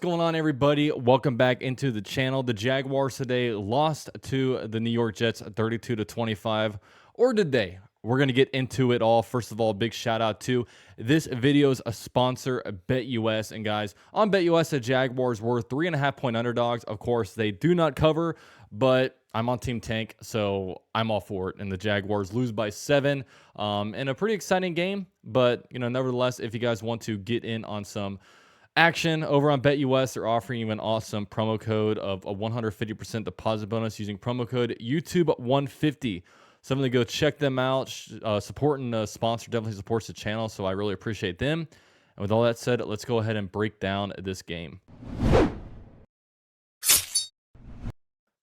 What's going on, everybody? Welcome back into the channel. The Jaguars today lost to the New York Jets 32-25, or did they? We're going to get into it all. First of all, big shout out to this video's a sponsor, BetUS. And guys, on BetUS, the Jaguars were 3.5-point underdogs. Of course, they do not cover, but I'm on Team Tank, so I'm all for it. And the Jaguars lose by 7 in a pretty exciting game. But, nevertheless, if you guys want to get in on some action over on BetUS, they're offering you an awesome promo code of a 150% deposit bonus using promo code YouTube150. So I'm going to go check them out. Supporting the sponsor definitely supports the channel, so I really appreciate them. And with all that said, let's go ahead and break down this game.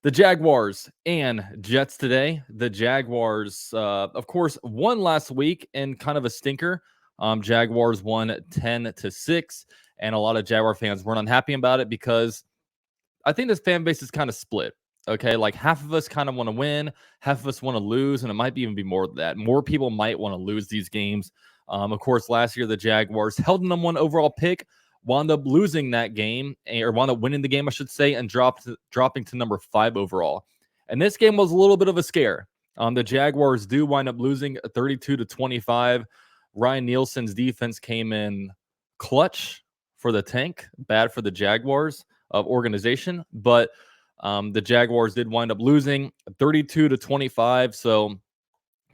The Jaguars and Jets today. The Jaguars, of course, won last week in kind of a stinker. Jaguars won 10-6, and a lot of Jaguar fans weren't unhappy about it because I think this fan base is kind of split. Okay, like half of us kind of want to win, half of us want to lose, and it might even be more than that. More people might want to lose these games. Of course, last year the Jaguars held the #1 overall pick, wound up losing that game, or wound up winning the game, I should say, and dropping to number 5 overall. And this game was a little bit of a scare. The Jaguars do wind up losing 32-25. Ryan Nielsen's defense came in clutch for the tank, bad for the Jaguars organization, but the Jaguars did wind up losing 32-25. So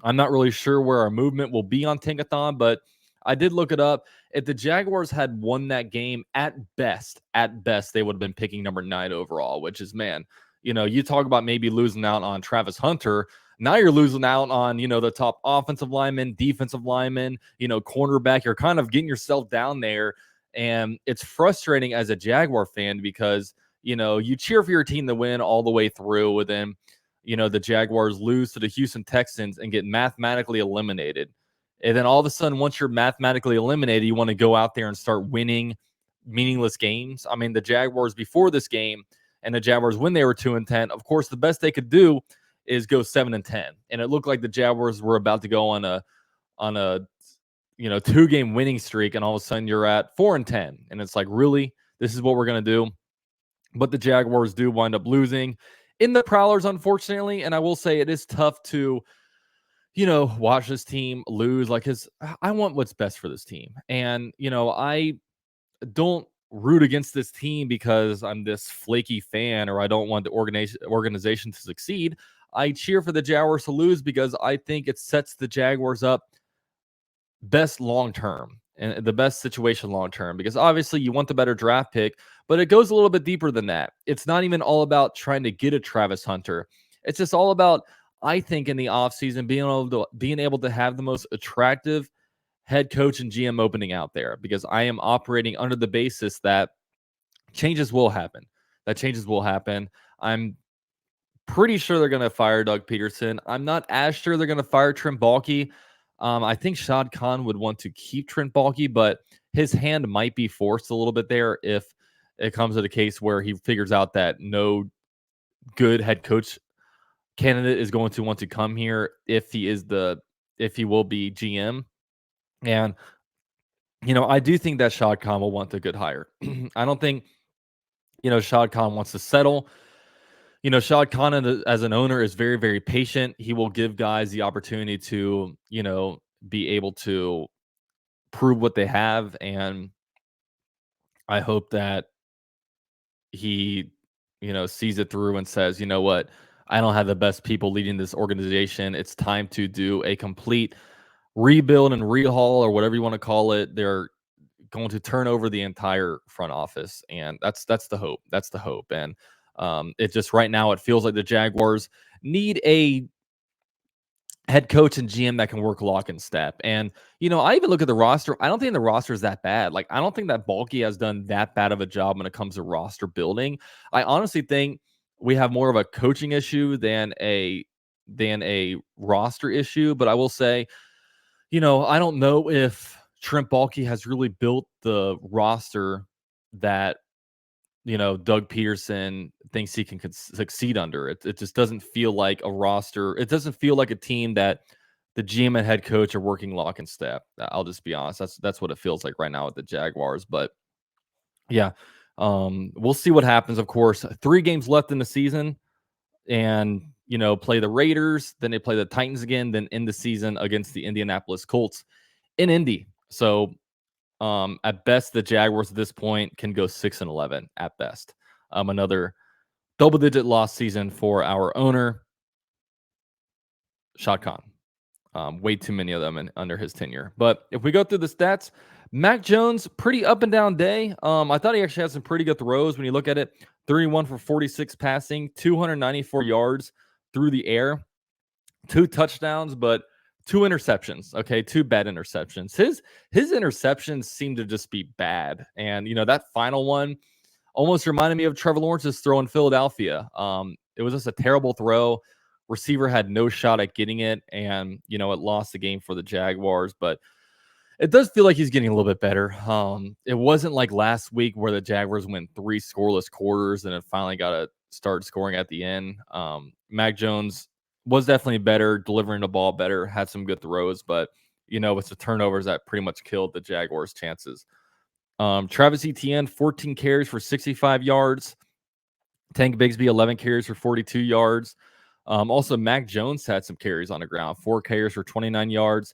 I'm not really sure where our movement will be on Tankathon, but I did look it up. If the Jaguars had won that game, at best, they would have been picking number 9 overall, which is, man, you talk about maybe losing out on Travis Hunter. Now you're losing out on, the top offensive lineman, defensive lineman, cornerback. You're kind of getting yourself down there. And it's frustrating as a Jaguar fan because, you cheer for your team to win all the way through, and then the Jaguars lose to the Houston Texans and get mathematically eliminated. And then all of a sudden, once you're mathematically eliminated, you want to go out there and start winning meaningless games. I mean, the Jaguars before this game and the Jaguars when they were 2-10, of course, the best they could do is go 7-10. And it looked like the Jaguars were about to go on a 2-game winning streak, and all of a sudden you're at 4-10. And it's like, really? This is what we're going to do? But the Jaguars do wind up losing in the Prowlers, unfortunately. And I will say it is tough to, watch this team lose. Like, I want what's best for this team. And, I don't root against this team because I'm this flaky fan or I don't want the organization to succeed. I cheer for the Jaguars to lose because I think it sets the Jaguars up best long term and the best situation long term, because obviously you want the better draft pick, but it goes a little bit deeper than that. It's not even all about trying to get a Travis Hunter. It's just all about, I think, in the offseason being able to have the most attractive head coach and GM opening out there, because I am operating under the basis that changes will happen. I'm pretty sure they're going to fire Doug Peterson. I'm not as sure they're going to fire Trent Baalke. I think Shad Khan would want to keep Trent Baalke, but his hand might be forced a little bit there if it comes to the case where he figures out that no good head coach candidate is going to want to come here if he will be GM. And, I do think that Shad Khan will want a good hire. I don't think, Shad Khan wants to settle. Shad Khan as an owner is very, very patient. He will give guys the opportunity to, be able to prove what they have. And I hope that he, sees it through and says, you know what, I don't have the best people leading this organization. It's time to do a complete rebuild and rehaul, or whatever you want to call it. They're going to turn over the entire front office. And that's the hope. That's the hope. And it just right now, it feels like the Jaguars need a head coach and GM that can work lock and step. And, I even look at the roster. I don't think the roster is that bad. Like, I don't think that Baalke has done that bad of a job when it comes to roster building. I honestly think we have more of a coaching issue than a roster issue. But I will say, I don't know if Trent Baalke has really built the roster that, Doug Peterson thinks he can succeed under. It just doesn't feel like a roster. It doesn't feel like a team that the GM and head coach are working lock and step. I'll just be honest. That's what it feels like right now with the Jaguars. But yeah, We'll see what happens, of course. 3 games left in the season and, play the Raiders, then they play the Titans again, then end the season against the Indianapolis Colts in Indy. So, at best, the Jaguars at this point can go 6-11 at best. Another double-digit loss season for our owner, Shad Khan. Way too many of them under his tenure. But if we go through the stats, Mac Jones, pretty up and down day. I thought he actually had some pretty good throws when you look at it. 31 for 46 passing, 294 yards through the air, 2 touchdowns, but 2 interceptions. Okay, 2 bad interceptions. His interceptions seem to just be bad. And that final one almost reminded me of Trevor Lawrence's throw in Philadelphia. It was just a terrible throw. Receiver had no shot at getting it, and it lost the game for the Jaguars. But it does feel like he's getting a little bit better. It wasn't like last week where the Jaguars went 3 scoreless quarters and it finally got to start scoring at the end. Mac Jones was definitely better, delivering the ball better, had some good throws, but it's the turnovers that pretty much killed the Jaguars' chances. Travis Etienne, 14 carries for 65 yards. Tank Bigsby, 11 carries for 42 yards. Also, Mac Jones had some carries on the ground, 4 carries for 29 yards.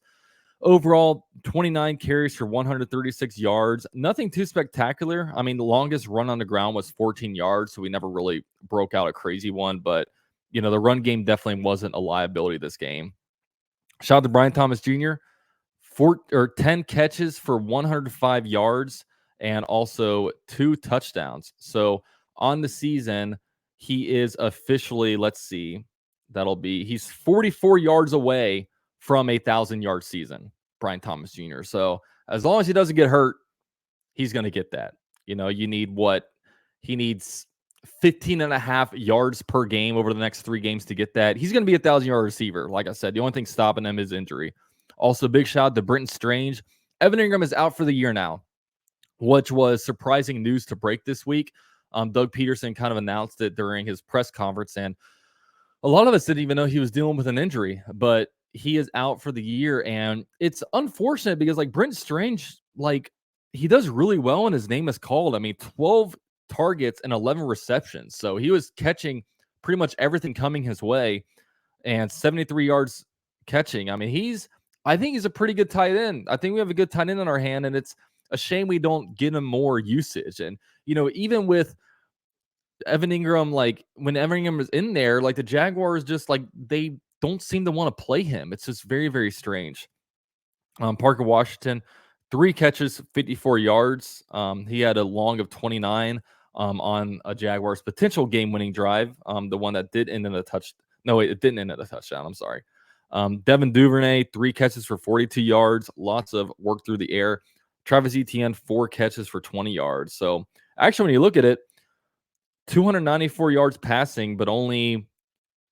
Overall, 29 carries for 136 yards. Nothing too spectacular. I mean, the longest run on the ground was 14 yards, so we never really broke out a crazy one. But, the run game definitely wasn't a liability this game. Shout out to Brian Thomas Jr., 10 catches for 105 yards and also 2 touchdowns. So on the season, he is officially, let's see, he's 44 yards away from a 1,000-yard season, Brian Thomas Jr. So as long as he doesn't get hurt, he's going to get that. You need he needs 15 and a half yards per game over the next 3 games to get that. He's going to be a 1,000-yard receiver. Like I said, the only thing stopping him is injury. Also, big shout out to Brenton Strange. Evan Ingram is out for the year now, which was surprising news to break this week. Doug Peterson kind of announced it during his press conference, and a lot of us didn't even know he was dealing with an injury, but he is out for the year. And it's unfortunate because Brent Strange, he does really well when his name is called. I mean, 12 targets and 11 receptions. So he was catching pretty much everything coming his way and 73 yards catching. I mean, I think he's a pretty good tight end. I think we have a good tight end on our hand, and it's a shame we don't get him more usage. And, even with Evan Ingram, when Evan Ingram is in there, the Jaguars just they don't seem to want to play him. It's just very, very strange. Parker Washington, 3 catches, 54 yards. He had a long of 29 on a Jaguars potential game-winning drive. The one that did end in a touch. No, wait, it didn't end in a touchdown. I'm sorry. Devin Duvernay, 3 catches for 42 yards. Lots of work through the air. Travis Etienne, 4 catches for 20 yards. So actually, when you look at it, 294 yards passing, but only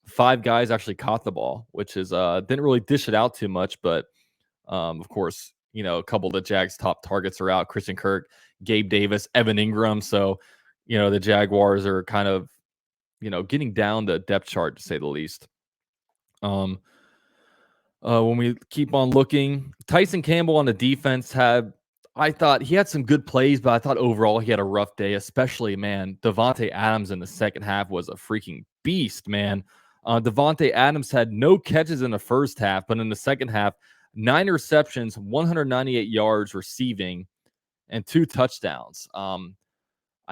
5 guys actually caught the ball, which is didn't really dish it out too much. But of course, a couple of the Jags' top targets are out: Christian Kirk, Gabe Davis, Evan Ingram. So the Jaguars are kind of getting down the depth chart, to say the least. When we keep on looking, Tyson Campbell on the defense I thought he had some good plays, but I thought overall he had a rough day, especially, man, Davante Adams in the second half was a freaking beast, man. Davante Adams had no catches in the first half, but in the second half, 9 receptions, 198 yards receiving, and 2 touchdowns. I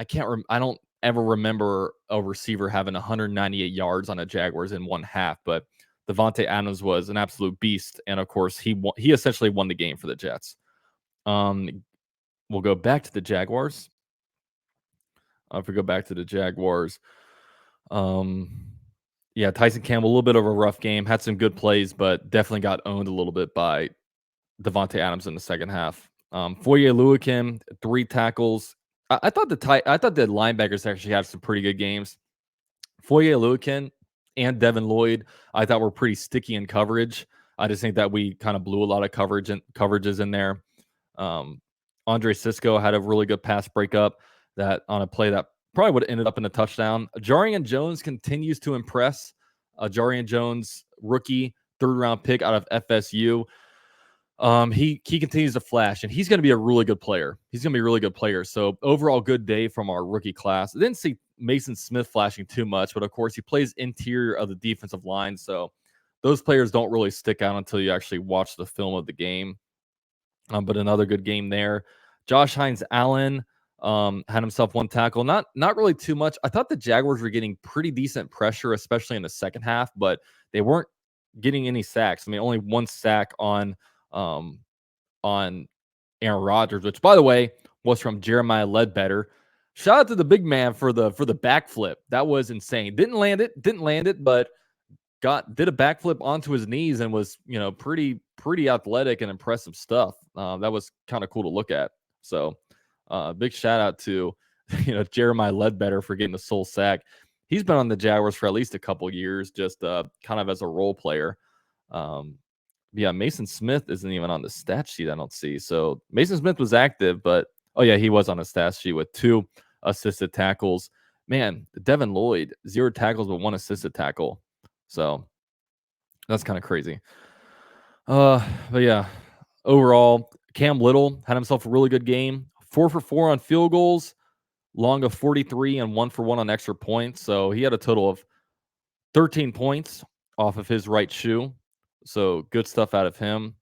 don't ever remember a receiver having 198 yards on a Jaguars in one half, but Davante Adams was an absolute beast, and of course, he essentially won the game for the Jets. We'll go back to the Jaguars. If we go back to the Jaguars, Tyson Campbell, a little bit of a rough game, had some good plays, but definitely got owned a little bit by Davante Adams in the second half. Foye Oluokun, 3 tackles. I thought the linebackers actually had some pretty good games. Foye Oluokun and Devin Lloyd, I thought were pretty sticky in coverage. I just think that we kind of blew a lot of coverages in there. Andre Sisco had a really good pass breakup that on a play that probably would have ended up in a touchdown. Jarian Jones continues to impress. Jarian Jones, rookie, 3rd-round pick out of FSU. He continues to flash, and he's going to be a really good player. He's going to be a really good player. So overall, good day from our rookie class. I didn't see Mason Smith flashing too much, but of course, he plays interior of the defensive line, so those players don't really stick out until you actually watch the film of the game. But another good game there. Josh Hines Allen had himself one tackle. Not really too much. I thought the Jaguars were getting pretty decent pressure, especially in the second half, but they weren't getting any sacks. I mean, only one sack um, on Aaron Rodgers, which by the way was from Jeremiah Ledbetter. Shout out to the big man for the backflip. That was insane. Didn't land it, but did a backflip onto his knees and was pretty athletic and impressive stuff. That was kind of cool to look at. So big shout out to Jeremiah Ledbetter for getting the sole sack. He's been on the Jaguars for at least a couple years, just kind of as a role player. Yeah, Mason Smith isn't even on the stat sheet, I don't see. So Mason Smith was active, but oh yeah, he was on the stat sheet with 2 assisted tackles. Man, Devin Lloyd, 0 tackles but 1 assisted tackle. So that's kind of crazy. But yeah, overall, Cam Little had himself a really good game. 4 for 4 on field goals, long of 43, and 1 for 1 on extra points. So he had a total of 13 points off of his right shoe. So good stuff out of him.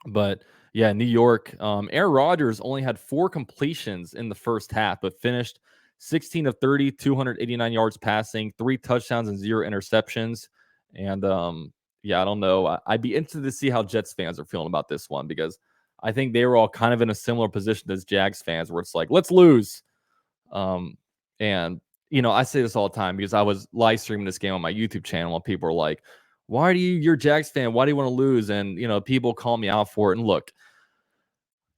But yeah, New York, Aaron Rodgers only had 4 completions in the first half, but finished 16 of 30, 289 yards passing, 3 touchdowns and 0 interceptions. And yeah, I don't know. I'd be interested to see how Jets fans are feeling about this one, because I think they were all kind of in a similar position as Jags fans, where it's like, let's lose. And I say this all the time because I was live streaming this game on my YouTube channel, and people are like, why do you're a Jags fan? Why do you want to lose? And, people call me out for it. And look,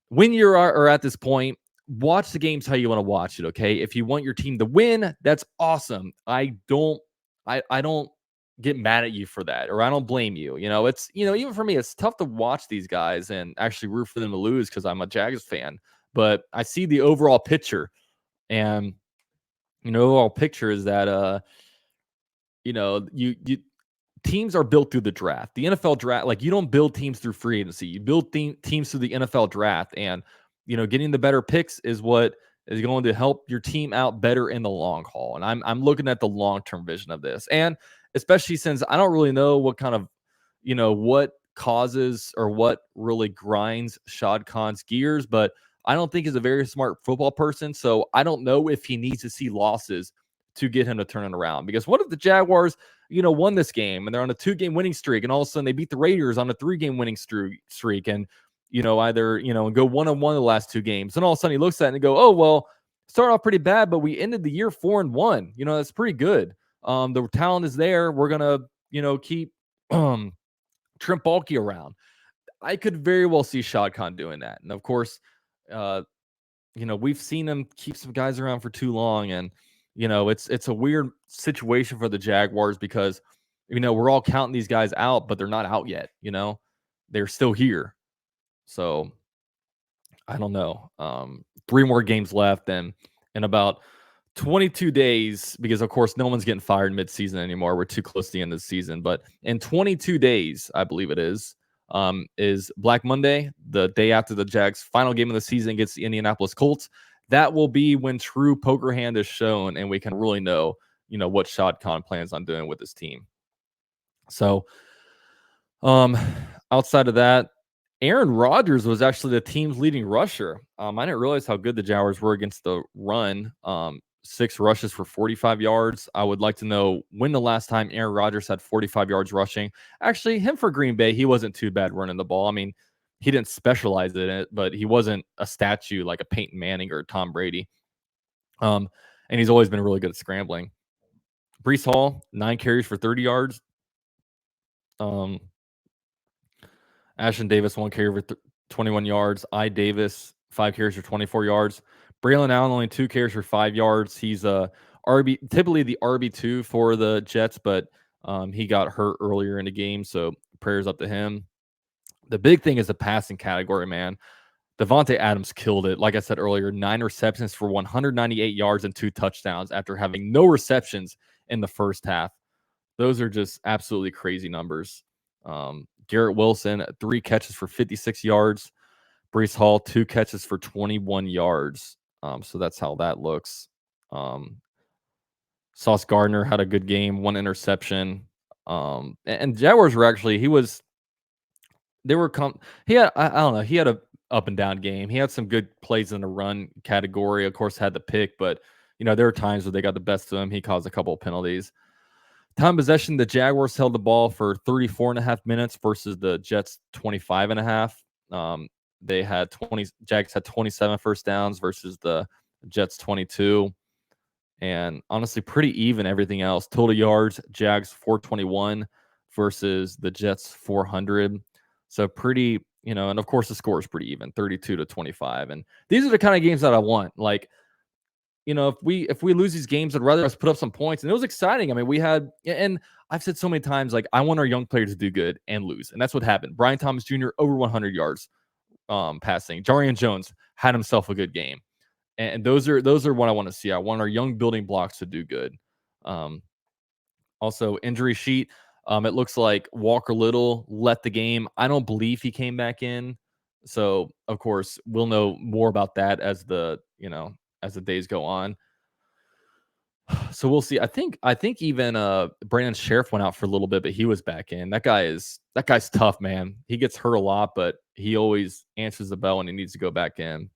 when you're at this point, watch the games how you want to watch it. Okay. If you want your team to win, that's awesome. I don't get mad at you for that, or I don't blame you. It's, even for me, it's tough to watch these guys and actually root for them to lose because I'm a Jags fan. But I see the overall picture, and overall picture is that you teams are built through the draft. The NFL draft, like, you don't build teams through free agency. You build teams through the NFL draft, and getting the better picks is what is going to help your team out better in the long haul. And I'm looking at the long-term vision of this, and especially since I don't really know what kind of what causes or what really grinds Shad Khan's gears, but I don't think he's a very smart football person. So I don't know if he needs to see losses to get him to turn it around. Because what if the Jaguars, won this game and they're on a 2-game winning streak, and all of a sudden they beat the Raiders on a 3-game winning streak, and either and go 1-1 the last 2 games, and all of a sudden he looks at it and go, oh well, started off pretty bad, but we ended the year 4-1. That's pretty good. The talent is there. We're gonna keep Trent Baalke around. I could very well see Shad Khan doing that, and of course, we've seen him keep some guys around for too long, and it's a weird situation for the Jaguars because we're all counting these guys out, but they're not out yet. They're still here. So I don't know. 3 more games left, and in about 22 days, because of course no one's getting fired mid-season anymore. We're too close to the end of the season. But in 22 days, I believe it is Black Monday, the day after the Jags' final game of the season against the Indianapolis Colts. That will be when true poker hand is shown, and we can really know, what Shad Khan plans on doing with his team. So, outside of that, Aaron Rodgers was actually the team's leading rusher. I didn't realize how good the Jaguars were against the run. 6 rushes for 45 yards. I would like to know when the last time Aaron Rodgers had 45 yards rushing. Actually, him for Green Bay, he wasn't too bad running the ball. I mean, he didn't specialize in it, but he wasn't a statue like a Peyton Manning or Tom Brady. And he's always been really good at scrambling. Breece Hall, 9 carries for 30 yards. Ashton Davis, 1 carry for 21 yards. Davis, 5 carries for 24 yards. Braylon Allen, only 2 carries for 5 yards. He's typically the RB2 for the Jets, but he got hurt earlier in the game, so prayers up to him. The big thing is the passing category, man. Devontae Adams killed it. Like I said earlier, 9 receptions for 198 yards and 2 touchdowns after having no receptions in the first half. Those are just absolutely crazy numbers. Garrett Wilson, 3 catches for 56 yards. Breece Hall, 2 catches for 21 yards. So that's how that looks. Sauce Gardner had a good game, 1 interception. And Jaguars were actually, he had, I don't know, he had a up and down game. He had some good plays in the run category. Of course, had the pick, but there were times where they got the best of him. He caused a couple of penalties. Time possession, the Jaguars held the ball for 34 and a half minutes versus the Jets 25 and a half. They had Jags had 27 first downs versus the Jets 22. And honestly, pretty even everything else. Total yards, Jags 421 versus the Jets 400. So pretty, and of course the score is pretty even, 32-25. And these are the kind of games that I want. Like, if we lose these games, I'd rather us put up some points. And it was exciting. I mean, and I've said so many times, like, I want our young players to do good and lose. And that's what happened. Brian Thomas Jr. over 100 yards passing. Jarian Jones had himself a good game. And those are what I want to see. I want our young building blocks to do good. Also, injury sheet. It looks like Walker Little let the game. I don't believe he came back in. So, of course, we'll know more about that as the days go on. So we'll see. I think even Brandon Sheriff went out for a little bit, but he was back in. That guy's tough, man. He gets hurt a lot, but he always answers the bell when he needs to go back in.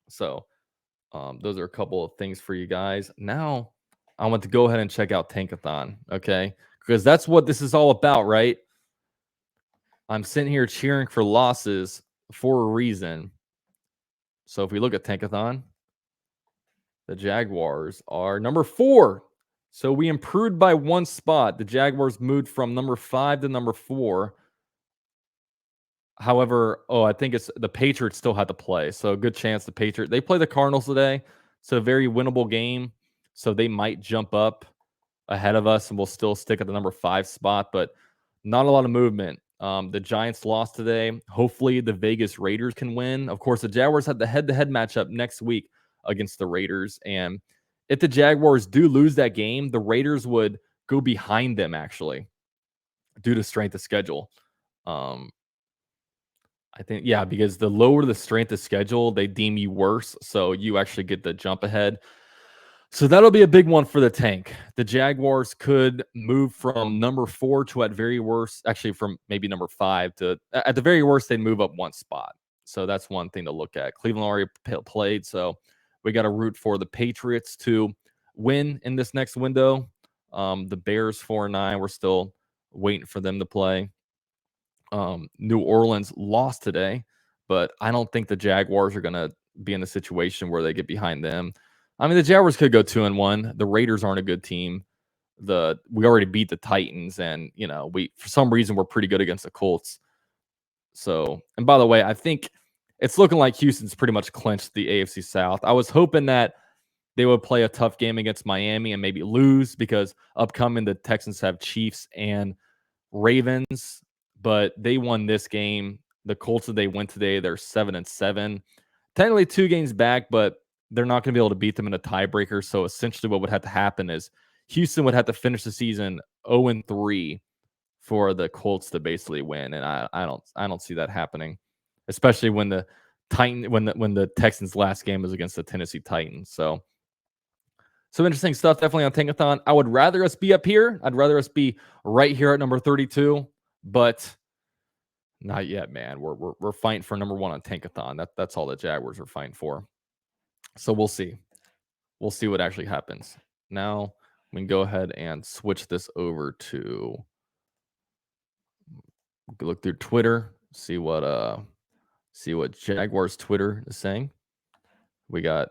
So those are a couple of things for you guys. Now I want to go ahead and check out Tankathon, okay? Because that's what this is all about, right? I'm sitting here cheering for losses for a reason. So if we look at Tankathon, the Jaguars are number 4. So we improved by 1 spot. The Jaguars moved from number 5 to number 4. However, I think it's the Patriots still had to play. So a good chance the Patriots, they play the Cardinals today. So a very winnable game. So they might jump up ahead of us and we'll still stick at the number 5 spot, but not a lot of movement. The Giants lost today. Hopefully the Vegas Raiders can win. Of course, the Jaguars had the head-to-head matchup next week against the Raiders. And if the Jaguars do lose that game, the Raiders would go behind them actually due to strength of schedule. I think, yeah, because the lower the strength of schedule, they deem you worse. So you actually get the jump ahead. So that'll be a big one for the tank. The Jaguars could move from number 4 to at very worst, actually from maybe number 5 to at the very worst, they'd move up 1 spot. So that's one thing to look at. Cleveland already played. So we got to root for the Patriots to win in this next window. The Bears 4-9, we're still waiting for them to play. New Orleans lost today, but I don't think the Jaguars are going to be in a situation where they get behind them. I mean, the Jaguars could go 2-1. The Raiders aren't a good team. We already beat the Titans, and for some reason we're pretty good against the Colts. So, and by the way, I think it's looking like Houston's pretty much clinched the AFC South. I was hoping that they would play a tough game against Miami and maybe lose because upcoming the Texans have Chiefs and Ravens, but they won this game. The Colts, they went today, they're 7-7. Technically 2 games back, but they're not going to be able to beat them in a tiebreaker. So essentially what would have to happen is Houston would have to finish the season 0-3 for the Colts to basically win. And I don't see that happening, especially when the Texans' last game was against the Tennessee Titans. So interesting stuff definitely on Tankathon. I would rather us be up here. I'd rather us be right here at number 32, but not yet, man. We're fighting for number 1 on Tankathon. That's all the Jaguars are fighting for. So we'll see. We'll see what actually happens. Now we can go ahead and switch this over to look through Twitter, see what Jaguars Twitter is saying. We got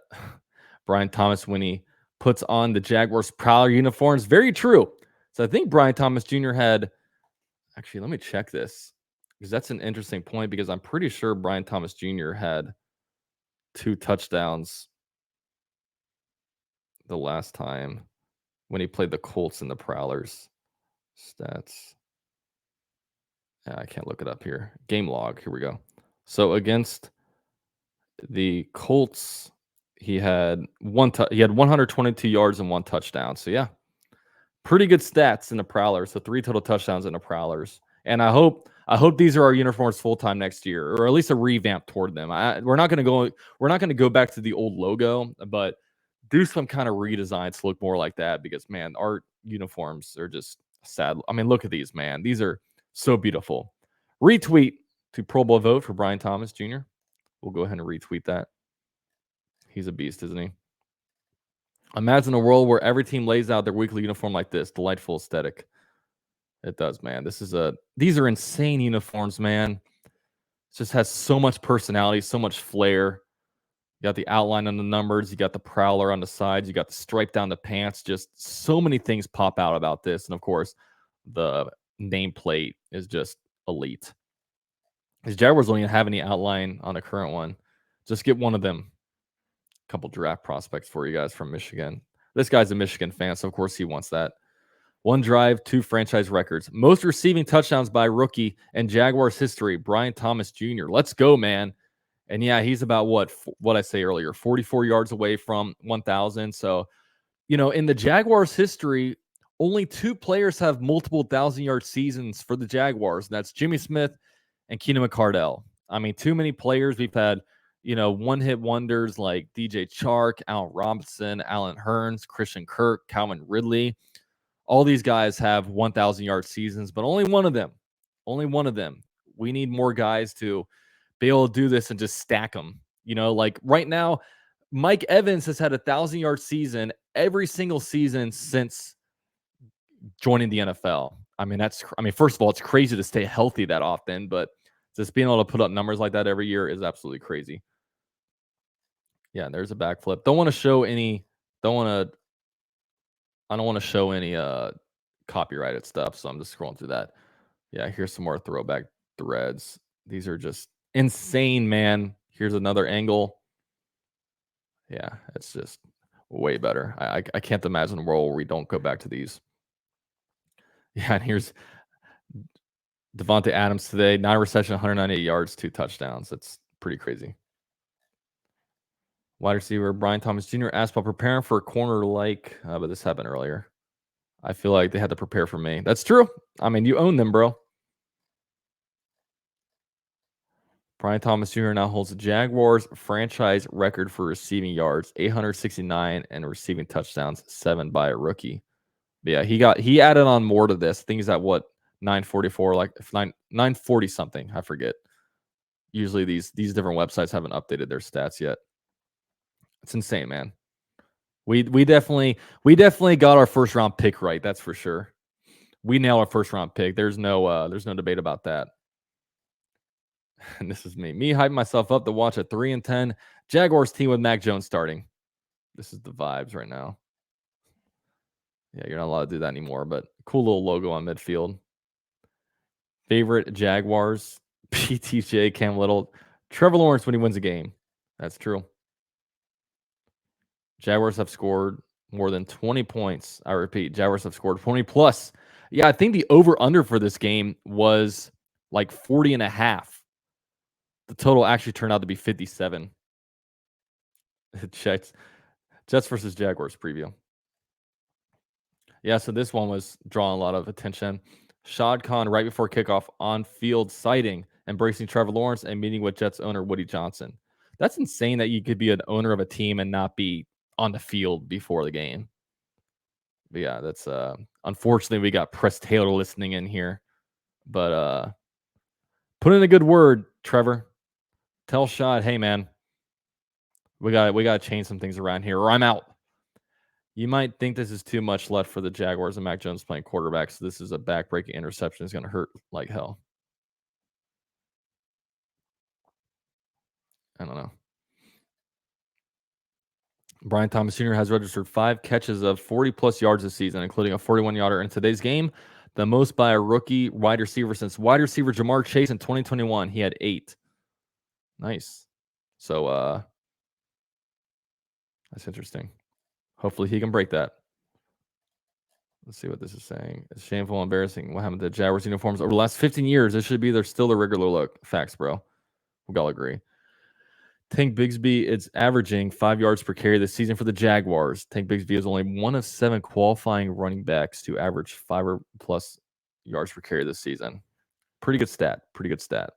Brian Thomas when he puts on the Jaguars Prowler uniforms. Very true. So I think Brian Thomas Jr. had, actually, let me check this because that's an interesting point because I'm pretty sure Brian Thomas Jr. had 2 touchdowns the last time when he played the Colts and the Prowlers. Stats. I can't look it up here. Game log. Here we go. So against the Colts, he had 122 yards and 1 touchdown. So yeah, pretty good stats in the Prowlers. So 3 total touchdowns in the Prowlers. And I hope I hope these are our uniforms full time next year, or at least a revamp toward them. We're not going to go back to the old logo, but do some kind of redesign to look more like that, because man, our uniforms are just sad. I mean, look at these, man. These are so beautiful. Retweet to Pro Bowl vote for Brian Thomas Jr. We'll go ahead and retweet that. He's a beast, isn't he? Imagine a world where every team lays out their weekly uniform like this. Delightful aesthetic. It does, man. These are insane uniforms, man. It just has so much personality, so much flair. You got the outline on the numbers, you got the prowler on the sides, you got the stripe down the pants. Just so many things pop out about this. And of course, the nameplate is just elite. These Jaguars don't even have any outline on the current one. Just get one of them. A couple draft prospects for you guys from Michigan. This guy's a Michigan fan, so of course he wants that. 1 drive, 2 franchise records. Most receiving touchdowns by rookie in Jaguars history, Brian Thomas Jr. Let's go, man. And yeah, he's about what I say earlier, 44 yards away from 1,000. So, in the Jaguars history, only 2 players have multiple 1,000-yard seasons for the Jaguars. And that's Jimmy Smith and Keenan McCardell. I mean, too many players. We've had, one-hit wonders like DJ Chark, Allen Robinson, Allen Hurns, Christian Kirk, Calvin Ridley. All these guys have 1,000-yard seasons, but only one of them. We need more guys to be able to do this and just stack them. Like right now, Mike Evans has had a 1,000-yard season every single season since joining the NFL. I mean, first of all, it's crazy to stay healthy that often, but just being able to put up numbers like that every year is absolutely crazy. Yeah, there's a backflip. I don't want to show any copyrighted stuff, so I'm just scrolling through that. Yeah, here's some more throwback threads. These are just insane, man. Here's another angle. Yeah, it's just way better. I can't imagine a world where we don't go back to these. Yeah, and here's Devontae Adams today. 9 receptions, 198 yards, 2 touchdowns. That's pretty crazy. Wide receiver Brian Thomas Jr. asked about preparing for a corner but this happened earlier. I feel like they had to prepare for me. That's true. I mean, you own them, bro. Brian Thomas Jr. now holds the Jaguars franchise record for receiving yards, 869, and receiving touchdowns, 7 by a rookie. But yeah, he added on more to this. I think he's at 944, like 940 something. I forget. Usually these different websites haven't updated their stats yet. It's insane, man. We definitely got our first round pick right. That's for sure. We nailed our first round pick. There's no debate about that. And this is me hyping myself up to watch a 3-10 Jaguars team with Mac Jones starting. This is the vibes right now. Yeah, you're not allowed to do that anymore, but cool little logo on midfield. Favorite Jaguars, PTJ, Cam Little, Trevor Lawrence when he wins a game. That's true. Jaguars have scored more than 20 points. I repeat, Jaguars have scored 20 plus. Yeah, I think the over-under for this game was like 40.5. The total actually turned out to be 57. Jets versus Jaguars preview. Yeah, so this one was drawing a lot of attention. Shad Khan right before kickoff on field sighting, embracing Trevor Lawrence and meeting with Jets owner Woody Johnson. That's insane that you could be an owner of a team and not be on the field before the game. But yeah, that's unfortunately we got Press Taylor listening in here. But put in a good word, Trevor. Tell Shad, hey man, we gotta change some things around here, or I'm out. You might think this is too much left for the Jaguars and Mac Jones playing quarterback, so this is a backbreaking interception. It's going to hurt like hell. I don't know. Brian Thomas Jr. has registered 5 catches of 40-plus yards this season, including a 41-yarder in today's game, the most by a rookie wide receiver since wide receiver Jamar Chase in 2021. He had 8. Nice. So that's interesting. Hopefully he can break that. Let's see what this is saying. It's shameful, embarrassing. What happened to Jaguars uniforms over the last 15 years? This should be still the regular look. Facts, bro. We all agree. Tank Bigsby is averaging 5 yards per carry this season for the Jaguars. Tank Bigsby is only one of 7 qualifying running backs to average 5 or plus yards per carry this season. Pretty good stat. Pretty good stat.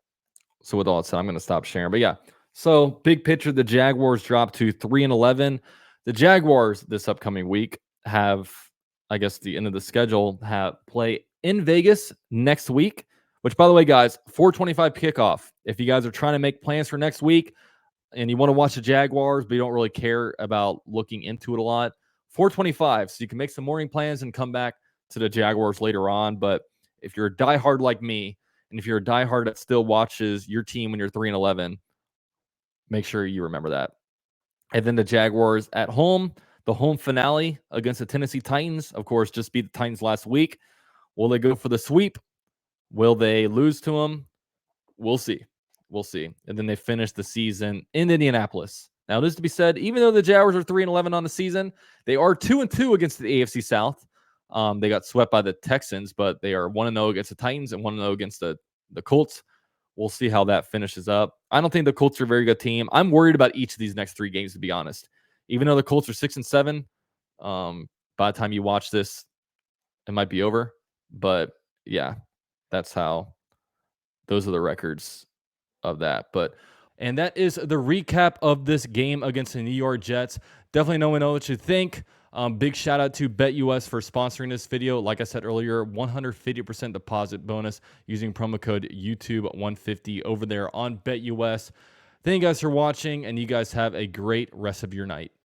So with all that said, I'm going to stop sharing. But yeah, so big picture, the Jaguars dropped to 3-11. The Jaguars this upcoming week have, I guess, the end of the schedule, have play in Vegas next week. Which, by the way, guys, 4:25 kickoff. If you guys are trying to make plans for next week and you want to watch the Jaguars, but you don't really care about looking into it a lot, 4:25. So you can make some morning plans and come back to the Jaguars later on. But if you're a diehard like me, and if you're a diehard that still watches your team when you're 3-11, make sure you remember that. And then the Jaguars at home, the home finale against the Tennessee Titans, of course, just beat the Titans last week. Will they go for the sweep? Will they lose to them? We'll see. We'll see. And then they finish the season in Indianapolis. Now, it is to be said, even though the Jaguars are 3-11 on the season, they are 2-2 against the AFC South. They got swept by the Texans, but they are 1-0 against the Titans and 1-0 against the Colts. We'll see how that finishes up. I don't think the Colts are a very good team. I'm worried about each of these next 3 games, to be honest. Even though the Colts are 6-7, by the time you watch this, it might be over. But yeah, that's how. Those are the records of that. And that is the recap of this game against the New York Jets. Definitely know what you think. Big shout out to BetUS for sponsoring this video. Like I said earlier, 150% deposit bonus using promo code YouTube150 over there on BetUS. Thank you guys for watching, and you guys have a great rest of your night.